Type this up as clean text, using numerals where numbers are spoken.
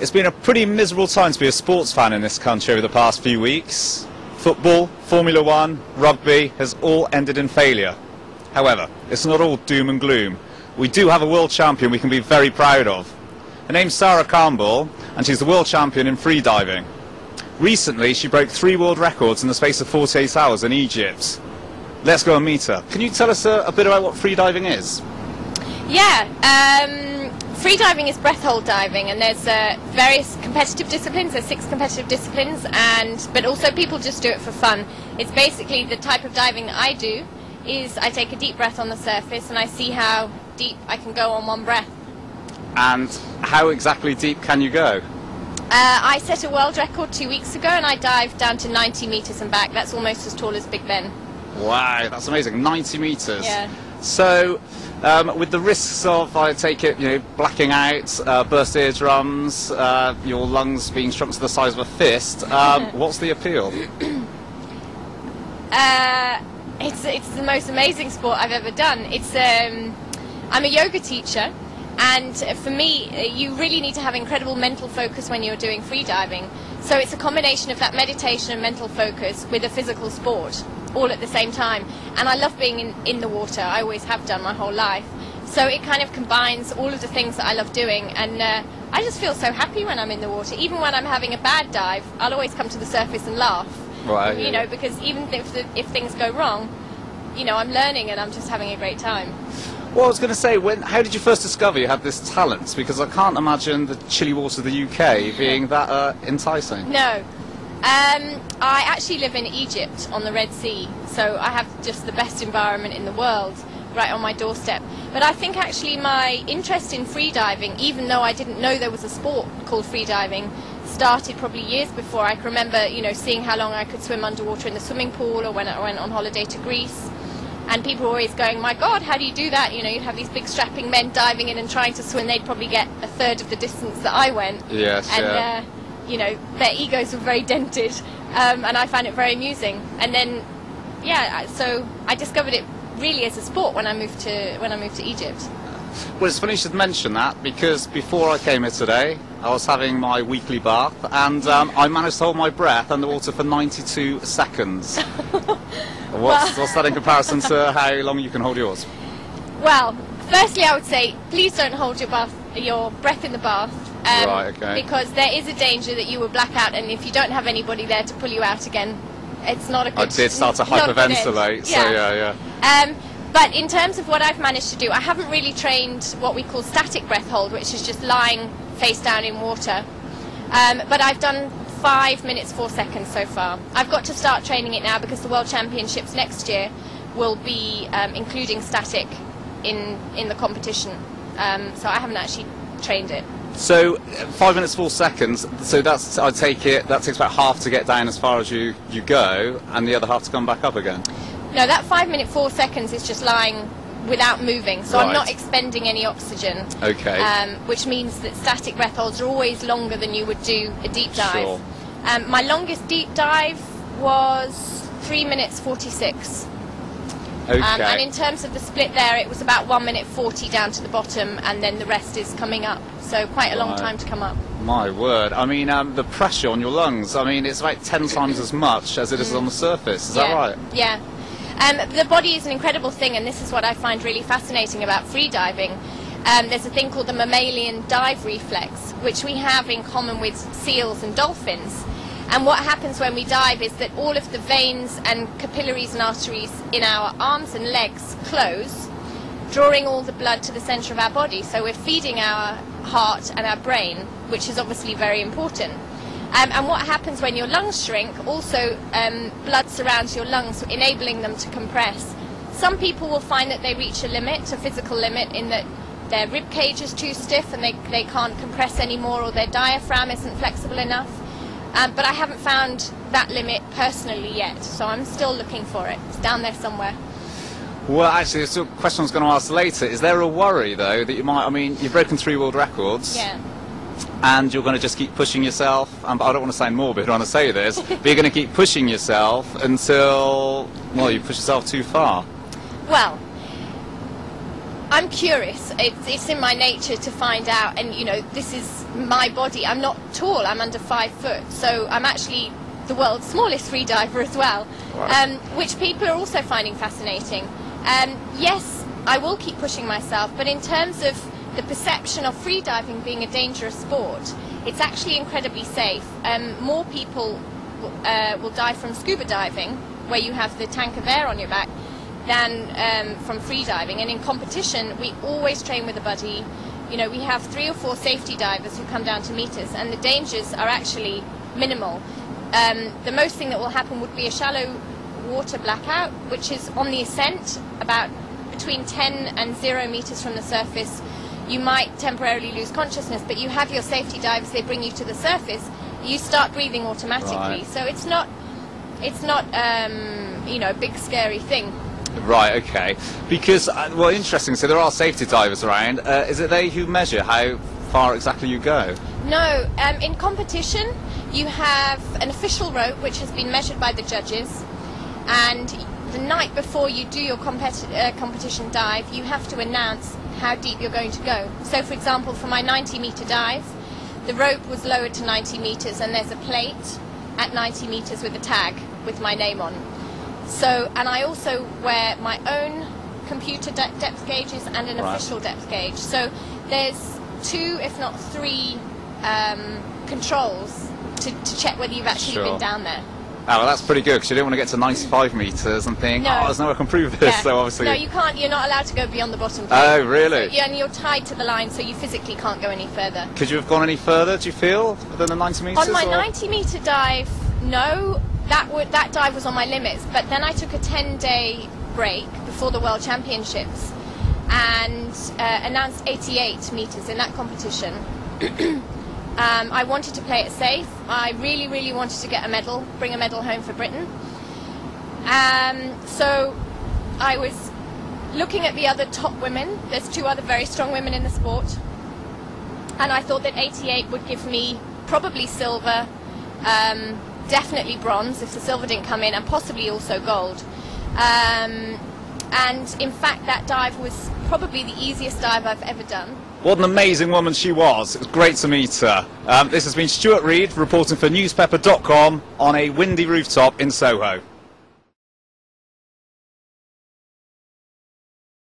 It's been a pretty miserable time to be a sports fan in this country over the past few weeks. Football, Formula One, rugby has all ended in failure. However, it's not all doom and gloom. We do have a world champion we can be very proud of. Her name's Sara, and she's the world champion in freediving. Recently, she broke 3 world records in the space of 48 hours in Egypt. Let's go and meet her. Can you tell us a bit about what freediving is? Yeah, freediving is breath hold diving, and there's various competitive disciplines. There's 6 competitive disciplines, but also people just do it for fun. It's basically the type of diving that I do is I take a deep breath on the surface and I see how deep I can go on one breath. And how exactly deep can you go? I set a world record 2 weeks ago and I dived down to 90 metres and back. That's almost as tall as Big Ben. Wow, that's amazing. 90 metres. Yeah. So, with the risks of, I take it, blacking out, burst eardrums, your lungs being shrunk to the size of a fist, what's the appeal? It's the most amazing sport I've ever done. I'm a yoga teacher, and for me, you really need to have incredible mental focus when you're doing freediving. So it's a combination of that meditation and mental focus with a physical sport, all at the same time. And I love being in the water. I always have done my whole life. So it kind of combines all of the things that I love doing, and I just feel so happy when I'm in the water. Even when I'm having a bad dive, I'll always come to the surface and laugh. Right. You know, because even if things go wrong, I'm learning and I'm just having a great time. Well, I was going to say, how did you first discover you had this talent? Because I can't imagine the chilly waters of the UK being that enticing. No. I actually live in Egypt on the Red Sea, so I have just the best environment in the world right on my doorstep. But I think actually my interest in freediving, even though I didn't know there was a sport called freediving, started probably years before. I can remember, seeing how long I could swim underwater in the swimming pool, or when I went on holiday to Greece. And people were always going, my God, how do you do that? You'd have these big strapping men diving in and trying to swim. They'd probably get a third of the distance that I went. Yes, and, their egos were very dented, and I found it very amusing. And then, so I discovered it really as a sport when I moved to Egypt. Well, it's funny you should mention that, because before I came here today, I was having my weekly bath, and I managed to hold my breath underwater for 92 seconds. What's that in comparison to how long you can hold yours? Well, firstly I would say, please don't hold your breath in the bath. Right, okay. Because there is a danger that you will black out, and if you don't have anybody there to pull you out again, it's not a good... I did start to hyperventilate, so yeah. But in terms of what I've managed to do, I haven't really trained what we call static breath hold, which is just lying face down in water. But I've done 5 minutes 4 seconds so far. I've got to start training it now because the World Championships next year will be including static in the competition. So I haven't actually trained it. So 5 minutes 4 seconds. So I take it that takes about half to get down as far as you go, and the other half to come back up again. No, that 5 minute 4 seconds is just lying without moving, so right. I'm not expending any oxygen. Okay. Which means that static breath holds are always longer than you would do a deep dive. Sure. My longest deep dive was 3 minutes 46. Okay. And in terms of the split there, it was about 1 minute 40 down to the bottom, and then the rest is coming up. So quite a long time to come up. My word. I mean, the pressure on your lungs, it's about 10 times as much as it is on the surface. Is that right? Yeah. The body is an incredible thing, and this is what I find really fascinating about freediving. There's a thing called the mammalian dive reflex, which we have in common with seals and dolphins. And what happens when we dive is that all of the veins and capillaries and arteries in our arms and legs close, drawing all the blood to the centre of our body. So we're feeding our heart and our brain, which is obviously very important. And what happens when your lungs shrink, also blood surrounds your lungs, enabling them to compress. Some people will find that they reach a limit, a physical limit, in that their rib cage is too stiff and they can't compress anymore, or their diaphragm isn't flexible enough. But I haven't found that limit personally yet, so I'm still looking for it. It's down there somewhere. Well, actually, it's a question I was going to ask later. Is there a worry, though, that you might... you've broken 3 world records. Yeah. And you're going to just keep pushing yourself. I don't want to sound morbid when I say this, but you're going to keep pushing yourself until, you push yourself too far. Well, I'm curious. It's in my nature to find out, and you know, this is my body. I'm not tall. I'm under 5 foot, so I'm actually the world's smallest freediver as well, wow. Which people are also finding fascinating. Yes, I will keep pushing myself, but in terms of the perception of freediving being a dangerous sport, it's actually incredibly safe. More people will die from scuba diving, where you have the tank of air on your back, than from freediving. And in competition, we always train with a buddy. You know, we have 3 or 4 safety divers who come down to meet us, and the dangers are actually minimal. The most thing that will happen would be a shallow water blackout, which is on the ascent, about between 10 and 0 meters from the surface. You might temporarily lose consciousness, but you have your safety divers, they bring you to the surface, you start breathing automatically. Right. So it's not you know, a big scary thing. Right, okay. Because, well, interesting, so there are safety divers around. Is it they who measure how far exactly you go? No, in competition you have an official rope which has been measured by the judges, and the night before you do your competition dive, you have to announce how deep you're going to go. So for example, for my 90-meter dive, the rope was lowered to 90 meters, and there's a plate at 90 meters with a tag with my name on. So, and I also wear my own computer depth gauges and an official depth gauge. So there's 2, if not 3, controls to check whether you've actually been down there. Oh, well, that's pretty good, because you don't want to get to 95 metres and think, no. Oh, there's no way I can prove this, so obviously... No, you can't, you're not allowed to go beyond the bottom plate. Oh, really? So, yeah, and you're tied to the line, so you physically can't go any further. Could you have gone any further, do you feel, than the 90 metres? On my 90-metre dive, no, that dive was on my limits, but then I took a 10-day break before the World Championships and announced 88 metres in that competition. I wanted to play it safe. I really, really wanted to get a medal, bring a medal home for Britain. So I was looking at the other top women. There's 2 other very strong women in the sport. And I thought that 88 would give me probably silver, definitely bronze if the silver didn't come in, and possibly also gold. And in fact, that dive was probably the easiest dive I've ever done. What an amazing woman she was. It was great to meet her. This has been Stuart Reed reporting for Newspepper.com on a windy rooftop in Soho.